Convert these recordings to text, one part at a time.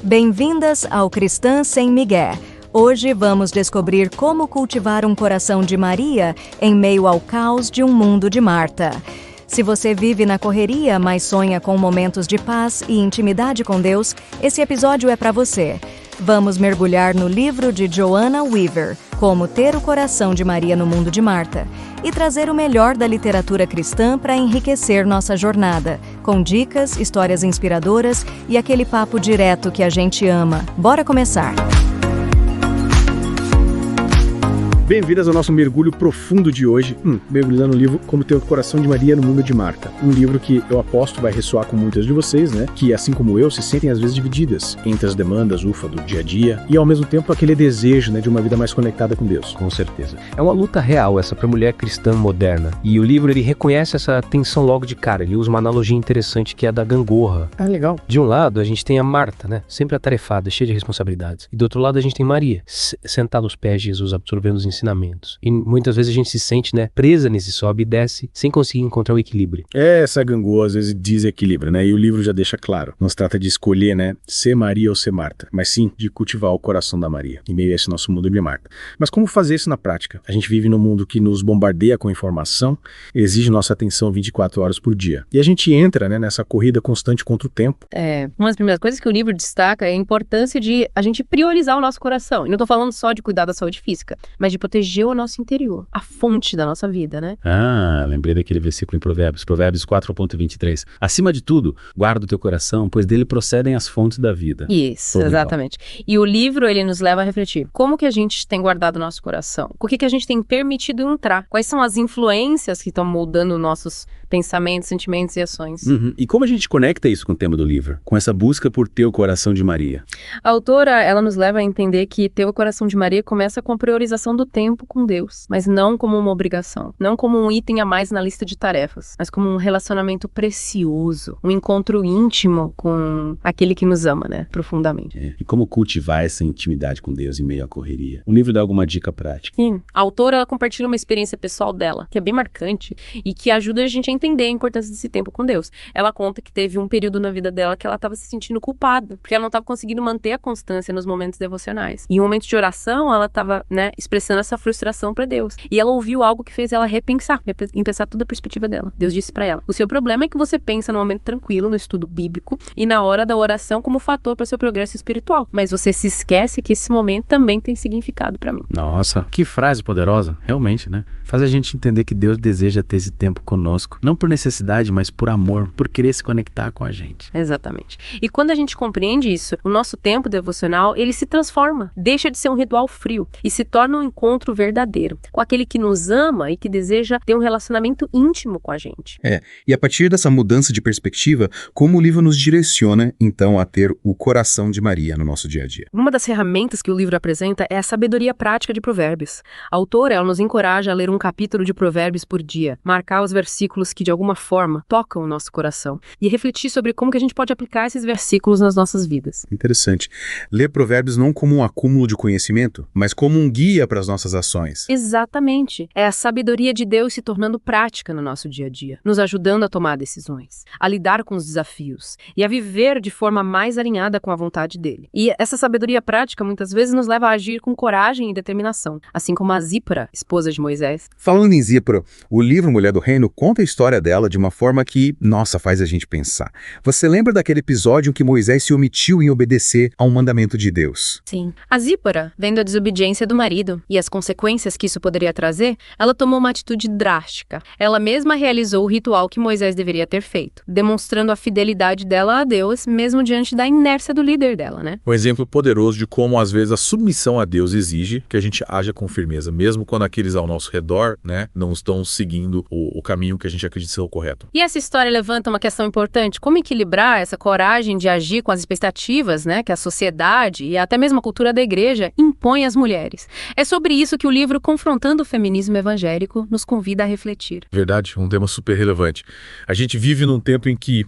Bem-vindas ao Cristã Sem Migué. Hoje vamos descobrir como cultivar um coração de Maria em meio ao caos de um mundo de Marta. Se você vive na correria, mas sonha com momentos de paz e intimidade com Deus, esse episódio é para você. Vamos mergulhar no livro de Joanna Weaver, Como Ter o Coração de Maria no Mundo de Marta, e trazer o melhor da literatura cristã para enriquecer nossa jornada, com dicas, histórias inspiradoras e aquele papo direto que a gente ama. Bora começar! Bem-vindas ao nosso mergulho profundo de hoje, mergulhando no livro Como Ter o Coração de Maria no Mundo de Marta. Um livro que eu aposto vai ressoar com muitas de vocês, né? Que, assim como eu, se sentem às vezes divididas entre as demandas, do dia a dia, e ao mesmo tempo aquele desejo, né, de uma vida mais conectada com Deus. Com certeza. É uma luta real essa pra mulher cristã moderna. E o livro, ele reconhece essa tensão logo de cara. Ele usa uma analogia interessante que é a da gangorra. Ah, legal. De um lado, a gente tem a Marta, né? Sempre atarefada, cheia de responsabilidades. E do outro lado, a gente tem Maria, sentada aos pés de Jesus, absorvendo os ensinamentos. E muitas vezes a gente se sente, né, presa nesse sobe e desce, sem conseguir encontrar o equilíbrio. Essa gangorra às vezes desequilibra, né? E o livro já deixa claro. Não se trata de escolher, né, ser Maria ou ser Marta, mas sim de cultivar o coração da Maria, em meio a esse nosso mundo de Marta. Mas como fazer isso na prática? A gente vive num mundo que nos bombardeia com informação, exige nossa atenção 24 horas por dia. E a gente entra, né, nessa corrida constante contra o tempo. Uma das primeiras coisas que o livro destaca é a importância de a gente priorizar o nosso coração. E não tô falando só de cuidar da saúde física, mas de proteger o nosso interior, a fonte da nossa vida, né? Lembrei daquele versículo em Provérbios 4.23. Acima de tudo, guarda o teu coração, pois dele procedem as fontes da vida. Isso, exatamente. E o livro, ele nos leva a refletir. Como que a gente tem guardado o nosso coração? O que a gente tem permitido entrar? Quais são as influências que estão moldando nossos pensamentos, sentimentos e ações? E como a gente conecta isso com o tema do livro? Com essa busca por ter o coração de Maria? A autora, ela nos leva a entender que ter o coração de Maria começa com a priorização do tempo com Deus, mas não como uma obrigação, não como um item a mais na lista de tarefas, mas como um relacionamento precioso, um encontro íntimo com aquele que nos ama, né, profundamente. E como cultivar essa intimidade com Deus em meio à correria? O livro dá alguma dica prática? Sim. A autora, ela compartilha uma experiência pessoal dela, que é bem marcante e que ajuda a gente a entender a importância desse tempo com Deus. Ela conta que teve um período na vida dela que ela estava se sentindo culpada, porque ela não estava conseguindo manter a constância nos momentos devocionais. E em um momento de oração, ela estava, né, expressando essa frustração para Deus. E ela ouviu algo que fez ela repensar toda a perspectiva dela. Deus disse para ela: o seu problema é que você pensa no momento tranquilo, no estudo bíblico e na hora da oração como fator para seu progresso espiritual. Mas você se esquece que esse momento também tem significado para mim. Nossa, que frase poderosa, realmente, né? Faz a gente entender que Deus deseja ter esse tempo conosco, não por necessidade, mas por amor, por querer se conectar com a gente. Exatamente. E quando a gente compreende isso, o nosso tempo devocional, ele se transforma, deixa de ser um ritual frio e se torna um encontro verdadeiro, com aquele que nos ama e que deseja ter um relacionamento íntimo com a gente. E a partir dessa mudança de perspectiva, como o livro nos direciona, então, a ter o coração de Maria no nosso dia a dia? Uma das ferramentas que o livro apresenta é a sabedoria prática de Provérbios. A autora, ela nos encoraja a ler um capítulo de Provérbios por dia, marcar os versículos que, de alguma forma, tocam o nosso coração e refletir sobre como que a gente pode aplicar esses versículos nas nossas vidas. Interessante. Ler Provérbios não como um acúmulo de conhecimento, mas como um guia para as nossas ações. Exatamente. É a sabedoria de Deus se tornando prática no nosso dia a dia, nos ajudando a tomar decisões, a lidar com os desafios e a viver de forma mais alinhada com a vontade dele. E essa sabedoria prática muitas vezes nos leva a agir com coragem e determinação, assim como a Zípora, esposa de Moisés. Falando em Zípora, o livro Mulher do Reino conta a história dela de uma forma que, nossa, faz a gente pensar. Você lembra daquele episódio em que Moisés se omitiu em obedecer a um mandamento de Deus? Sim. A Zípora, vendo a desobediência do marido e as consequências que isso poderia trazer, ela tomou uma atitude drástica. Ela mesma realizou o ritual que Moisés deveria ter feito, demonstrando a fidelidade dela a Deus, mesmo diante da inércia do líder dela, né? Um exemplo poderoso de como, às vezes, a submissão a Deus exige que a gente haja com firmeza, mesmo quando aqueles ao nosso redor, né, não estão seguindo o caminho que a gente acredita ser o correto. E essa história levanta uma questão importante: como equilibrar essa coragem de agir com as expectativas, né, que a sociedade e até mesmo a cultura da igreja impõe às mulheres. É sobre isso que o livro Confrontando o Feminismo Evangélico nos convida a refletir. Verdade, um tema super relevante. A gente vive num tempo em que,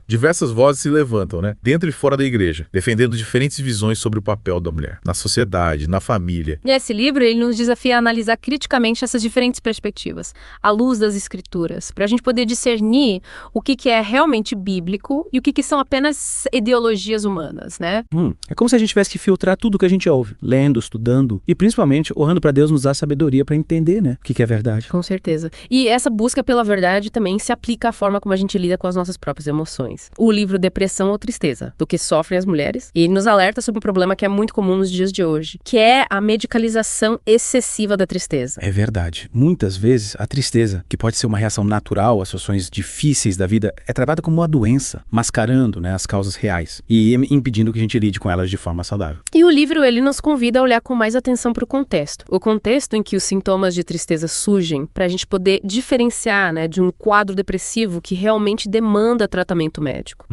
diversas vozes se levantam, né, dentro e fora da igreja, defendendo diferentes visões sobre o papel da mulher, na sociedade, na família. E esse livro, ele nos desafia a analisar criticamente essas diferentes perspectivas, à luz das escrituras, para a gente poder discernir o que é realmente bíblico e o que são apenas ideologias humanas, né? É como se a gente tivesse que filtrar tudo que a gente ouve, lendo, estudando e principalmente orando para Deus nos dar sabedoria para entender, né, o que é verdade. Com certeza. E essa busca pela verdade também se aplica à forma como a gente lida com as nossas próprias emoções. O livro Depressão ou Tristeza, do que sofrem as mulheres, e ele nos alerta sobre um problema que é muito comum nos dias de hoje, que é a medicalização excessiva da tristeza. É verdade. Muitas vezes a tristeza, que pode ser uma reação natural às situações difíceis da vida, é tratada como uma doença, mascarando, né, as causas reais e impedindo que a gente lide com elas de forma saudável. E o livro, ele nos convida a olhar com mais atenção para o contexto. O contexto em que os sintomas de tristeza surgem, para a gente poder diferenciar, né, de um quadro depressivo que realmente demanda tratamento médico.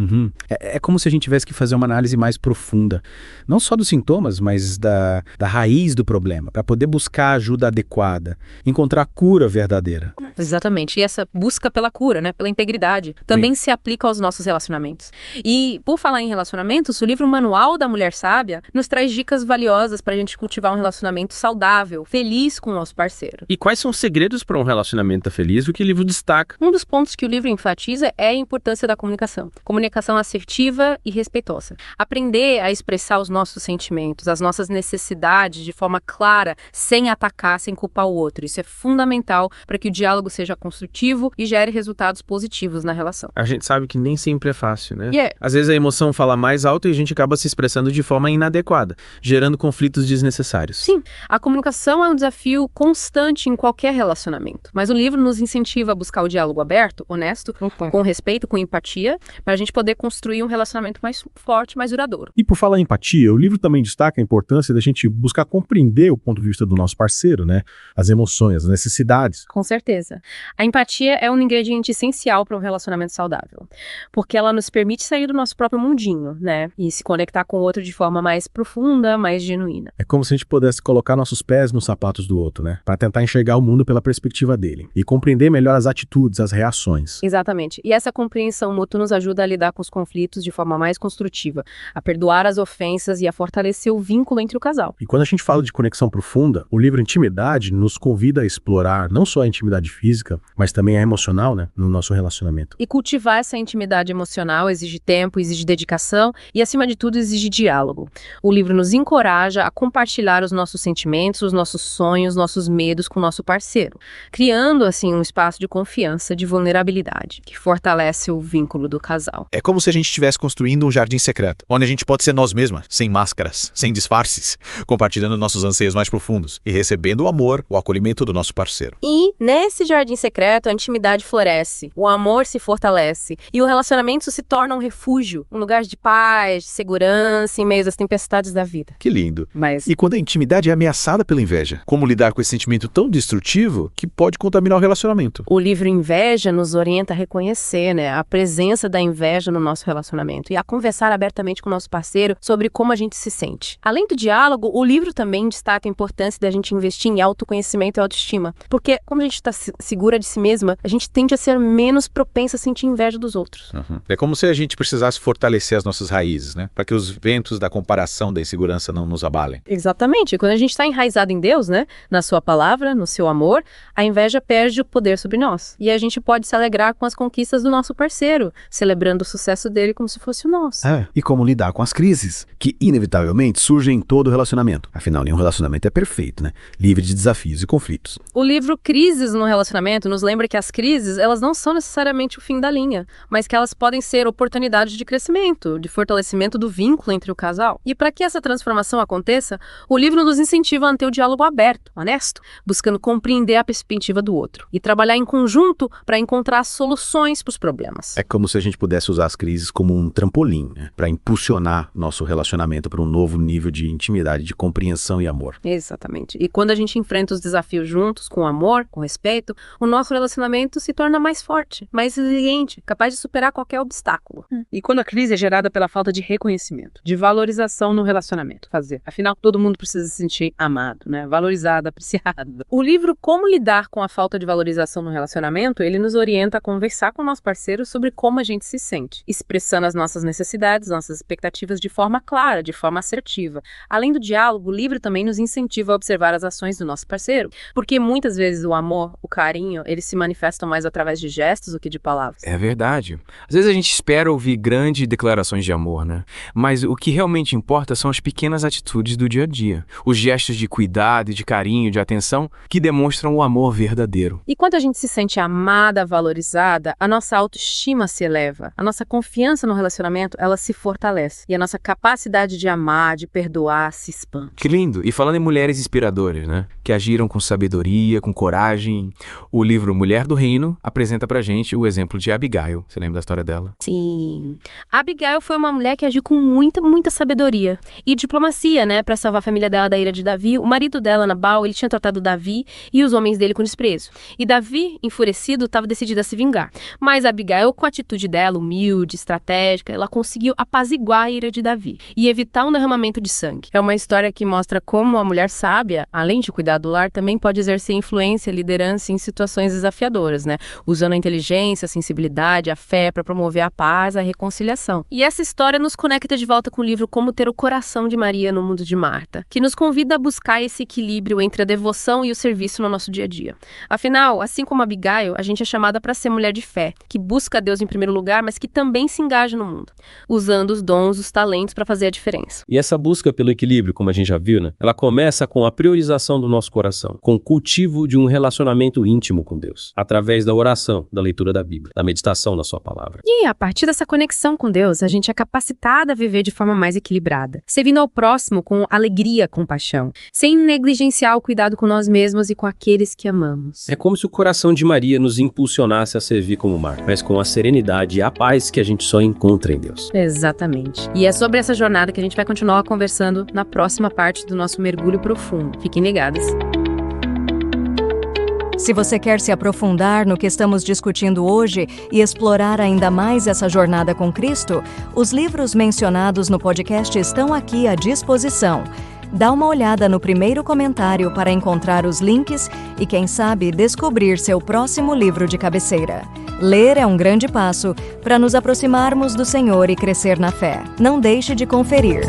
É como se a gente tivesse que fazer uma análise mais profunda, não só dos sintomas, mas da raiz do problema, para poder buscar ajuda adequada, encontrar a cura verdadeira. Exatamente. E essa busca pela cura, né, pela integridade, também se aplica aos nossos relacionamentos. E, por falar em relacionamentos, o livro Manual da Mulher Sábia nos traz dicas valiosas para a gente cultivar um relacionamento saudável, feliz com o nosso parceiro. E quais são os segredos para um relacionamento feliz, o que o livro destaca? Um dos pontos que o livro enfatiza é a importância da comunicação. Comunicação assertiva e respeitosa. Aprender a expressar os nossos sentimentos, as nossas necessidades de forma clara, sem atacar, sem culpar o outro. Isso é fundamental para que o diálogo seja construtivo e gere resultados positivos na relação. A gente sabe que nem sempre é fácil, né? Yeah. Às vezes a emoção fala mais alto e a gente acaba se expressando de forma inadequada, gerando conflitos desnecessários. Sim, a comunicação é um desafio constante em qualquer relacionamento, mas o livro nos incentiva a buscar o diálogo aberto, honesto, com respeito, com empatia, para a gente poder construir um relacionamento mais forte, mais duradouro. E por falar em empatia, o livro também destaca a importância da gente buscar compreender o ponto de vista do nosso parceiro, né? As emoções, as necessidades. Com certeza. A empatia é um ingrediente essencial para um relacionamento saudável, porque ela nos permite sair do nosso próprio mundinho, né? E se conectar com o outro de forma mais profunda, mais genuína. É como se a gente pudesse colocar nossos pés nos sapatos do outro, né? Para tentar enxergar o mundo pela perspectiva dele e compreender melhor as atitudes, as reações. Exatamente. E essa compreensão mútua nos ajuda a lidar com os conflitos de forma mais construtiva, a perdoar as ofensas e a fortalecer o vínculo entre o casal. E quando a gente fala de conexão profunda, o livro Intimidade nos convida a explorar não só a intimidade física, mas também a emocional, né, no nosso relacionamento. E cultivar essa intimidade emocional exige tempo, exige dedicação e, acima de tudo, exige diálogo. O livro nos encoraja a compartilhar os nossos sentimentos, os nossos sonhos, nossos medos com o nosso parceiro, criando, assim, um espaço de confiança, de vulnerabilidade, que fortalece o vínculo do casal. É como se a gente estivesse construindo um jardim secreto, onde a gente pode ser nós mesmas, sem máscaras, sem disfarces, compartilhando nossos anseios mais profundos e recebendo o amor, o acolhimento do nosso parceiro. E, nesse jardim secreto, a intimidade floresce, o amor se fortalece e o relacionamento se torna um refúgio, um lugar de paz, de segurança em meio às tempestades da vida. Que lindo. Mas E quando a intimidade é ameaçada pela inveja, como lidar com esse sentimento tão destrutivo que pode contaminar o relacionamento? o livro Inveja nos orienta a reconhecer, né, a presença da inveja no nosso relacionamento e a conversar abertamente com o nosso parceiro sobre como a gente se sente. Além do diálogo, o livro também destaca a importância da gente investir em autoconhecimento e autoestima, porque como a gente está segura de si mesma, a gente tende a ser menos propensa a sentir inveja dos outros. É como se a gente precisasse fortalecer as nossas raízes, né? Para que os ventos da comparação, da insegurança não nos abalem. Exatamente. Quando a gente está enraizado em Deus, né, na sua palavra, no seu amor, a inveja perde o poder sobre nós. E a gente pode se alegrar com as conquistas do nosso parceiro, celebrando o sucesso dele como se fosse o nosso. E como lidar com as crises, que inevitavelmente surgem em todo relacionamento. Afinal, nenhum relacionamento é perfeito, né? Livre de desafios e conflitos. O livro Crises no Relacionamento nos lembra que as crises, elas não são necessariamente o fim da linha, mas que elas podem ser oportunidades de crescimento, de fortalecimento do vínculo entre o casal. E para que essa transformação aconteça, o livro nos incentiva a manter o diálogo aberto, honesto, buscando compreender a perspectiva do outro e trabalhar em conjunto para encontrar soluções para os problemas. É como se a gente pudesse usar as crises como um trampolim, né? Para impulsionar nosso relacionamento para um novo nível de intimidade, de compreensão e amor. Exatamente. E quando a gente enfrenta os desafios juntos, com amor, com respeito, o nosso relacionamento se torna mais forte, mais resiliente, capaz de superar qualquer obstáculo. E quando a crise é gerada pela falta de reconhecimento, de valorização no relacionamento, afinal, todo mundo precisa se sentir amado, né? Valorizado, apreciado. O livro Como Lidar com a Falta de Valorização no Relacionamento, ele nos orienta a conversar com o nosso parceiro sobre como a gente se sente, expressando as nossas necessidades, nossas expectativas de forma clara, de forma assertiva. Além do diálogo, o livro também nos incentiva a observar as ações do nosso parceiro, porque muitas vezes o amor, o carinho, eles se manifestam mais através de gestos do que de palavras. É verdade. Às vezes a gente espera ouvir grandes declarações de amor, né? Mas o que realmente importa são as pequenas atitudes do dia a dia. Os gestos de cuidado, de carinho, de atenção, que demonstram o amor verdadeiro. E quando a gente se sente amada, valorizada, a nossa autoestima se eleva, a nossa confiança no relacionamento, ela se fortalece. E a nossa capacidade de amar, de perdoar, se expande. Que lindo! E falando em mulheres inspiradoras, né? Que agiram com sabedoria, com coragem, o livro Mulher do Reino apresenta pra gente o exemplo de Abigail. Você lembra da história dela? Sim. A Abigail foi uma mulher que agiu com muita sabedoria e diplomacia, né, para salvar a família dela da ira de Davi. O marido dela, Nabal, ele tinha tratado Davi e os homens dele com desprezo. E Davi, enfurecido, estava decidido a se vingar. Mas Abigail, com a atitude dela, humilde, estratégica, ela conseguiu apaziguar a ira de Davi e evitar um derramamento de sangue. É uma história que mostra como a mulher sábia, além de cuidar do lar, também pode exercer influência, liderança em situações desafiadoras, né? Usando a inteligência, a sensibilidade, a fé para promover a paz, a reconciliação. E essa história nos conecta de volta com o livro Como Ter o Coração de Maria no Mundo de Marta, que nos convida a buscar esse equilíbrio entre a devoção e o serviço no nosso dia a dia. Afinal, assim como Abigail, a gente é chamada para ser mulher de fé, que busca Deus em primeiro lugar, mas que também se engaja no mundo, usando os dons, os talentos para fazer a diferença. E essa busca pelo equilíbrio, como a gente já viu, né? Ela começa com a priorização do nosso coração, com o cultivo de um relacionamento íntimo com Deus, através da oração, da leitura da Bíblia, da meditação na sua palavra. E a partir dessa conexão com Deus, a gente é capacitada a viver de forma mais equilibrada, servindo ao próximo com alegria, compaixão, sem negligenciar o cuidado com nós mesmos e com aqueles que amamos. É como se o coração de Maria nos impulsionasse a servir como mar, mas com a serenidade e a paz que a gente só encontra em Deus. Exatamente. E é sobre essa jornada que a gente vai continuar conversando na próxima parte do nosso mergulho profundo. Fiquem ligados. Se você quer se aprofundar no que estamos discutindo hoje e explorar ainda mais essa jornada com Cristo, os livros mencionados no podcast estão aqui à disposição. Dá uma olhada no primeiro comentário para encontrar os links e, quem sabe, descobrir seu próximo livro de cabeceira. Ler é um grande passo para nos aproximarmos do Senhor e crescer na fé. Não deixe de conferir.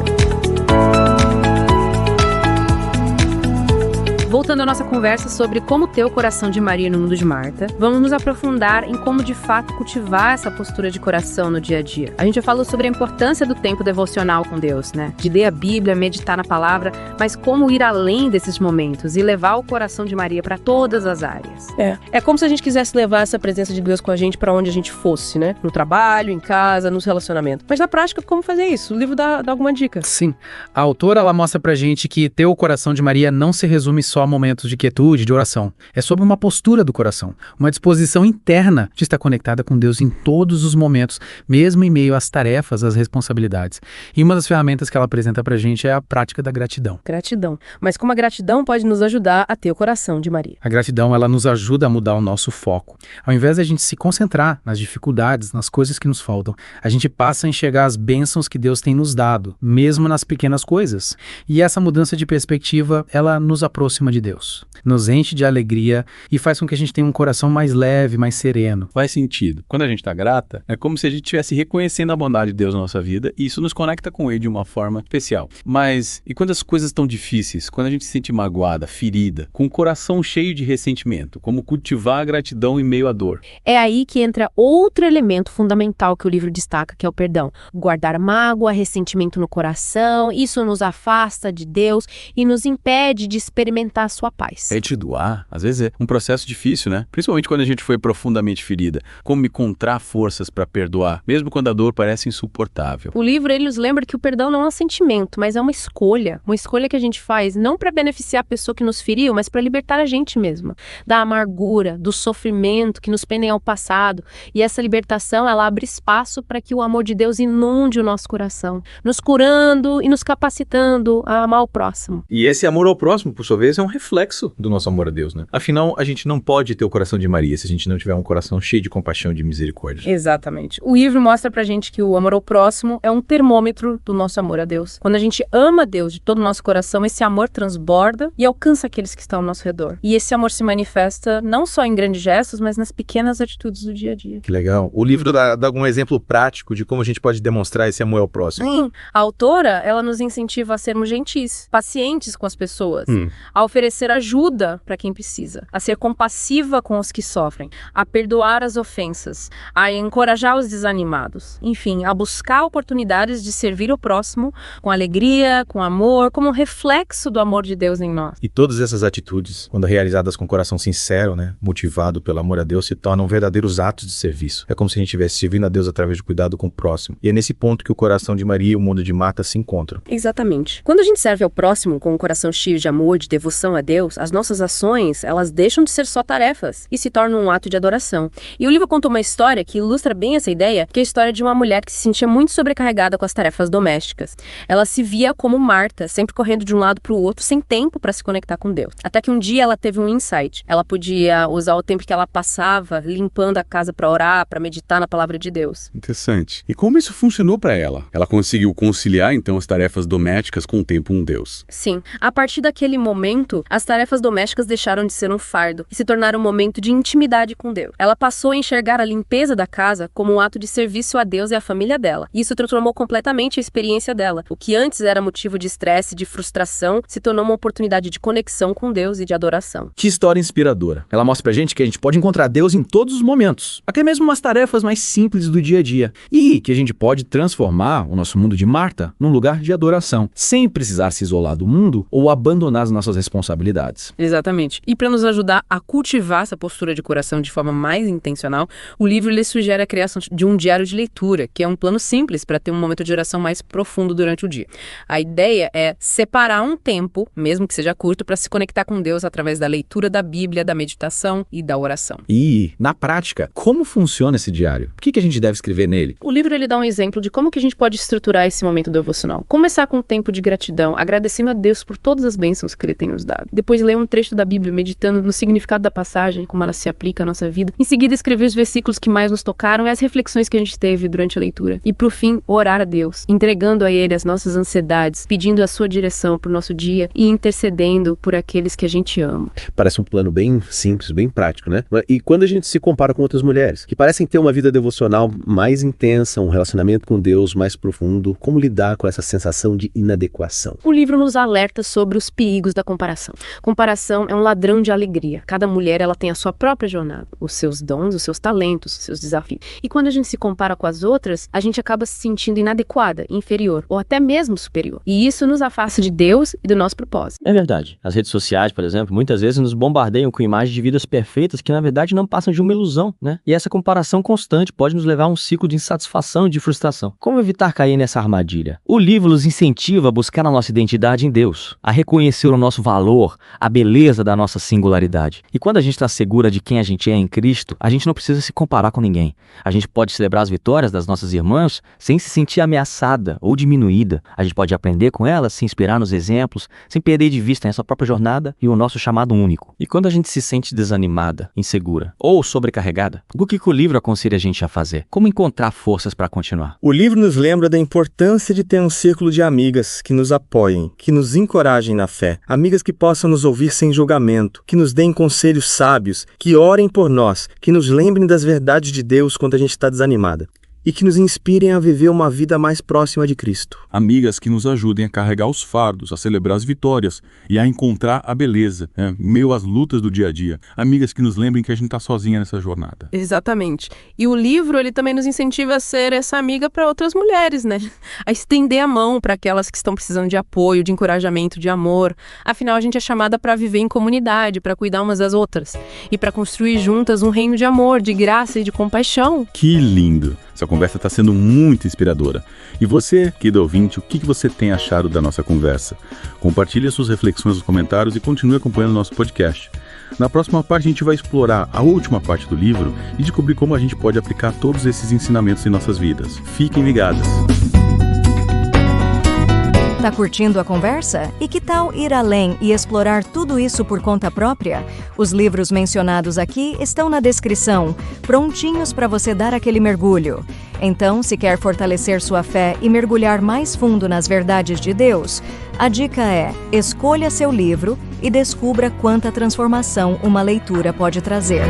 Voltando à nossa conversa sobre como ter o coração de Maria no mundo de Marta, vamos nos aprofundar em como de fato cultivar essa postura de coração no dia a dia. A gente já falou sobre a importância do tempo devocional com Deus, né? De ler a Bíblia, meditar na palavra, mas como ir além desses momentos e levar o coração de Maria para todas as áreas. É como se a gente quisesse levar essa presença de Deus com a gente para onde a gente fosse, né? No trabalho, em casa, nos relacionamentos. Mas na prática, como fazer isso? O livro dá alguma dica. Sim. A autora, ela mostra pra gente que ter o coração de Maria não se resume só a momentos de quietude, de oração. É sobre uma postura do coração, uma disposição interna de estar conectada com Deus em todos os momentos, mesmo em meio às tarefas, às responsabilidades. E uma das ferramentas que ela apresenta pra gente é a prática da gratidão. Gratidão. Mas como a gratidão pode nos ajudar a ter o coração de Maria? A gratidão, ela nos ajuda a mudar o nosso foco. Ao invés de a gente se concentrar nas dificuldades, nas coisas que nos faltam, a gente passa a enxergar as bênçãos que Deus tem nos dado, mesmo nas pequenas coisas. E essa mudança de perspectiva, ela nos aproxima de Deus, nos enche de alegria e faz com que a gente tenha um coração mais leve, mais sereno. Faz sentido. Quando a gente está grata, é como se a gente estivesse reconhecendo a bondade de Deus na nossa vida e isso nos conecta com Ele de uma forma especial. Mas, e quando as coisas estão difíceis? Quando a gente se sente magoada, ferida, com o coração cheio de ressentimento, como cultivar a gratidão em meio à dor? É aí que entra outro elemento fundamental que o livro destaca, que é o perdão. Guardar mágoa, ressentimento no coração, isso nos afasta de Deus e nos impede de experimentar a sua paz. É perdoar, às vezes é um processo difícil, né? Principalmente quando a gente foi profundamente ferida. Como encontrar forças para perdoar, mesmo quando a dor parece insuportável. O livro, ele nos lembra que o perdão não é um sentimento, mas é uma escolha que a gente faz não para beneficiar a pessoa que nos feriu, mas para libertar a gente mesma da amargura, do sofrimento que nos prendem ao passado. E essa libertação, ela abre espaço para que o amor de Deus inunde o nosso coração, nos curando e nos capacitando a amar o próximo. E esse amor ao próximo, por sua vez, é um reflexo do nosso amor a Deus, né? Afinal, a gente não pode ter o coração de Maria se a gente não tiver um coração cheio de compaixão e de misericórdia. Exatamente. O livro mostra pra gente que o amor ao próximo é um termômetro do nosso amor a Deus. Quando a gente ama Deus de todo o nosso coração, esse amor transborda e alcança aqueles que estão ao nosso redor. E esse amor se manifesta não só em grandes gestos, mas nas pequenas atitudes do dia a dia. Que legal. O livro dá algum exemplo prático de como a gente pode demonstrar esse amor ao próximo? Sim. A autora, ela nos incentiva a sermos gentis, pacientes com as pessoas, ao oferecer ajuda para quem precisa, a ser compassiva com os que sofrem, a perdoar as ofensas, a encorajar os desanimados, enfim, a buscar oportunidades de servir o próximo com alegria, com amor, como um reflexo do amor de Deus em nós. E todas essas atitudes, quando realizadas com coração sincero, né, motivado pelo amor a Deus, se tornam verdadeiros atos de serviço. É como se a gente estivesse servindo a Deus através do cuidado com o próximo. E é nesse ponto que o coração de Maria e o mundo de Marta se encontram. Exatamente. Quando a gente serve ao próximo com um coração cheio de amor, de devoção a Deus, as nossas ações, elas deixam de ser só tarefas e se tornam um ato de adoração. E o livro conta uma história que ilustra bem essa ideia, que é a história de uma mulher que se sentia muito sobrecarregada com as tarefas domésticas. Ela se via como Marta, sempre correndo de um lado para o outro, sem tempo para se conectar com Deus. Até que um dia ela teve um insight. Ela podia usar o tempo que ela passava limpando a casa para orar, para meditar na palavra de Deus. Interessante. E como isso funcionou para ela? Ela conseguiu conciliar, então, as tarefas domésticas com o tempo com Deus? Sim. A partir daquele momento, as tarefas domésticas deixaram de ser um fardo e se tornaram um momento de intimidade com Deus. Ela passou a enxergar a limpeza da casa como um ato de serviço a Deus e à família dela. E isso transformou completamente a experiência dela. O que antes era motivo de estresse, de frustração, se tornou uma oportunidade de conexão com Deus e de adoração. Que história inspiradora. Ela mostra pra gente que a gente pode encontrar Deus em todos os momentos, até mesmo nas tarefas mais simples do dia a dia, e que a gente pode transformar o nosso mundo de Marta num lugar de adoração, sem precisar se isolar do mundo ou abandonar as nossas responsabilidades. Exatamente. E para nos ajudar a cultivar essa postura de coração de forma mais intencional, o livro ele sugere a criação de um diário de leitura, que é um plano simples para ter um momento de oração mais profundo durante o dia. A ideia é separar um tempo, mesmo que seja curto, para se conectar com Deus através da leitura da Bíblia, da meditação e da oração. E, na prática, como funciona esse diário? O que a gente deve escrever nele? O livro ele dá um exemplo de como que a gente pode estruturar esse momento devocional. Começar com um tempo de gratidão, agradecendo a Deus por todas as bênçãos que Ele tem nos dado. Depois ler um trecho da Bíblia, meditando no significado da passagem, como ela se aplica à nossa vida. Em seguida, escrever os versículos que mais nos tocaram e as reflexões que a gente teve durante a leitura. E, por fim, orar a Deus, entregando a Ele as nossas ansiedades, pedindo a sua direção para o nosso dia e intercedendo por aqueles que a gente ama. Parece um plano bem simples, bem prático, né? E quando a gente se compara com outras mulheres, que parecem ter uma vida devocional mais intensa, um relacionamento com Deus mais profundo, como lidar com essa sensação de inadequação? O livro nos alerta sobre os perigos da comparação. Comparação é um ladrão de alegria. Cada mulher ela tem a sua própria jornada, os seus dons, os seus talentos, os seus desafios. E quando a gente se compara com as outras, a gente acaba se sentindo inadequada, inferior ou até mesmo superior. E isso nos afasta de Deus e do nosso propósito. É verdade. As redes sociais, por exemplo, muitas vezes nos bombardeiam com imagens de vidas perfeitas que na verdade não passam de uma ilusão, né? E essa comparação constante pode nos levar a um ciclo de insatisfação e de frustração. Como evitar cair nessa armadilha? O livro nos incentiva a buscar a nossa identidade em Deus, a reconhecer o nosso valor, a beleza da nossa singularidade. E quando a gente está segura de quem a gente é em Cristo, a gente não precisa se comparar com ninguém. A gente pode celebrar as vitórias das nossas irmãs sem se sentir ameaçada ou diminuída. A gente pode aprender com elas, se inspirar nos exemplos, sem perder de vista essa própria jornada e o nosso chamado único. E quando a gente se sente desanimada, insegura ou sobrecarregada, o que o livro aconselha a gente a fazer? Como encontrar forças para continuar? O livro nos lembra da importância de ter um círculo de amigas que nos apoiem, que nos encorajem na fé, amigas que possam nos ouvir sem julgamento, que nos deem conselhos sábios, que orem por nós, que nos lembrem das verdades de Deus quando a gente está desanimada. E que nos inspirem a viver uma vida mais próxima de Cristo. Amigas que nos ajudem a carregar os fardos, a celebrar as vitórias e a encontrar a beleza, em meio às lutas do dia a dia. Amigas que nos lembrem que a gente está sozinha nessa jornada. Exatamente. E o livro, ele também nos incentiva a ser essa amiga para outras mulheres, né? A estender a mão para aquelas que estão precisando de apoio, de encorajamento, de amor. Afinal, a gente é chamada para viver em comunidade, para cuidar umas das outras. E para construir juntas um reino de amor, de graça e de compaixão. Que lindo! Essa conversa está sendo muito inspiradora. E você, querido ouvinte, o que você tem achado da nossa conversa? Compartilhe as suas reflexões nos comentários e continue acompanhando o nosso podcast. Na próxima parte, a gente vai explorar a última parte do livro e descobrir como a gente pode aplicar todos esses ensinamentos em nossas vidas. Fiquem ligados! Tá curtindo a conversa? E que tal ir além e explorar tudo isso por conta própria? Os livros mencionados aqui estão na descrição, prontinhos para você dar aquele mergulho. Então, se quer fortalecer sua fé e mergulhar mais fundo nas verdades de Deus, a dica é: escolha seu livro e descubra quanta transformação uma leitura pode trazer.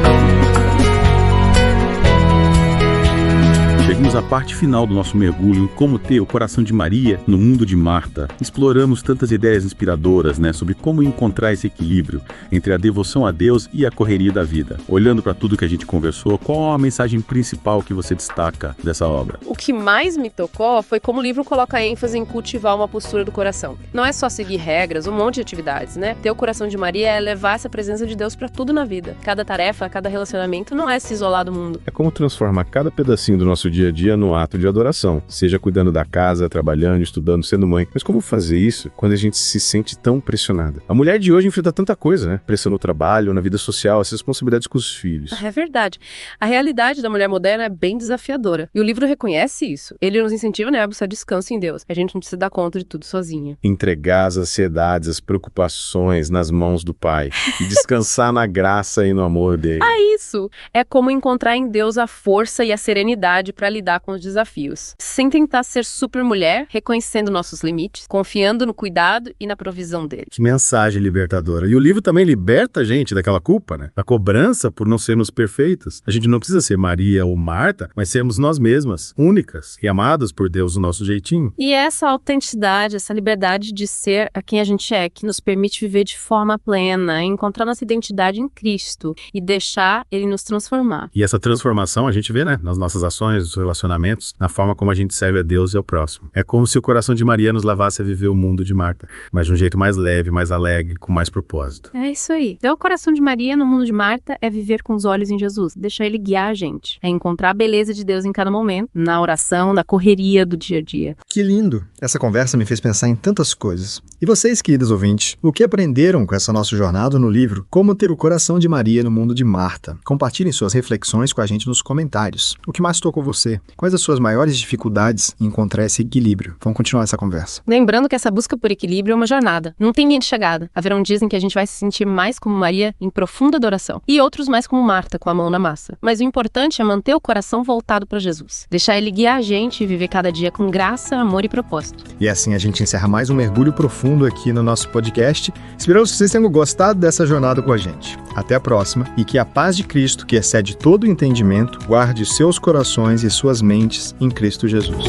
chegamos à parte final do nosso mergulho em como ter o coração de Maria no mundo de Marta. Exploramos tantas ideias inspiradoras, sobre como encontrar esse equilíbrio entre a devoção a Deus e a correria da vida. Olhando para tudo que a gente conversou, qual a mensagem principal que você destaca dessa obra? O que mais me tocou foi como o livro coloca ênfase em cultivar uma postura do coração. Não é só seguir regras, um monte de atividades, Ter o coração de Maria é levar essa presença de Deus para tudo na vida. Cada tarefa, cada relacionamento não é se isolar do mundo. É como transformar cada pedacinho do nosso dia a dia no ato de adoração, seja cuidando da casa, trabalhando, estudando, sendo mãe. Mas como fazer isso quando a gente se sente tão pressionada? A mulher de hoje enfrenta tanta coisa, Pressão no trabalho, na vida social, as responsabilidades com os filhos. É verdade. A realidade da mulher moderna é bem desafiadora. E o livro reconhece isso. Ele nos incentiva, a buscar descanso em Deus. A gente não precisa dar conta de tudo sozinha. Entregar as ansiedades, as preocupações nas mãos do Pai. E descansar na graça e no amor dele. Isso! É como encontrar em Deus a força e a serenidade para lidar com os desafios. Sem tentar ser super mulher, reconhecendo nossos limites, confiando no cuidado e na provisão dele. Que mensagem libertadora. E o livro também liberta a gente daquela culpa, da cobrança por não sermos perfeitas. A gente não precisa ser Maria ou Marta, mas sermos nós mesmas, únicas e amadas por Deus do nosso jeitinho. E essa autenticidade, essa liberdade de ser a quem a gente é, que nos permite viver de forma plena, encontrar nossa identidade em Cristo e deixar Ele nos transformar. E essa transformação a gente vê, nas nossas ações, nos relacionamentos, na forma como a gente serve a Deus e ao próximo. É como se o coração de Maria nos lavasse a viver o mundo de Marta, mas de um jeito mais leve, mais alegre, com mais propósito. É isso aí. Ter o coração de Maria no mundo de Marta é viver com os olhos em Jesus, deixar Ele guiar a gente. É encontrar a beleza de Deus em cada momento, na oração, na correria do dia a dia. Que lindo! Essa conversa me fez pensar em tantas coisas. E vocês, queridos ouvintes, o que aprenderam com essa nossa jornada no livro Como Ter o Coração de Maria no Mundo de Marta? Compartilhem suas reflexões com a gente nos comentários. O que mais tocou você? Quais as suas maiores dificuldades em encontrar esse equilíbrio? Vamos continuar essa conversa. Lembrando que essa busca por equilíbrio é uma jornada. Não tem linha de chegada. Haverão dias em que a gente vai se sentir mais como Maria em profunda adoração e outros mais como Marta, com a mão na massa. Mas o importante é manter o coração voltado para Jesus. Deixar Ele guiar a gente e viver cada dia com graça, amor e propósito. E assim a gente encerra mais um mergulho profundo aqui no nosso podcast. Esperamos que vocês tenham gostado dessa jornada com a gente. Até a próxima e que a paz de Cristo, que excede todo o entendimento, guarde seus corações e suas mentes em Cristo Jesus.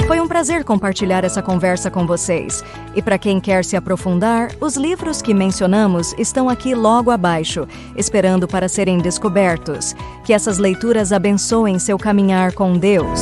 Foi um prazer compartilhar essa conversa com vocês. E para quem quer se aprofundar, os livros que mencionamos estão aqui logo abaixo, esperando para serem descobertos. Que essas leituras abençoem seu caminhar com Deus.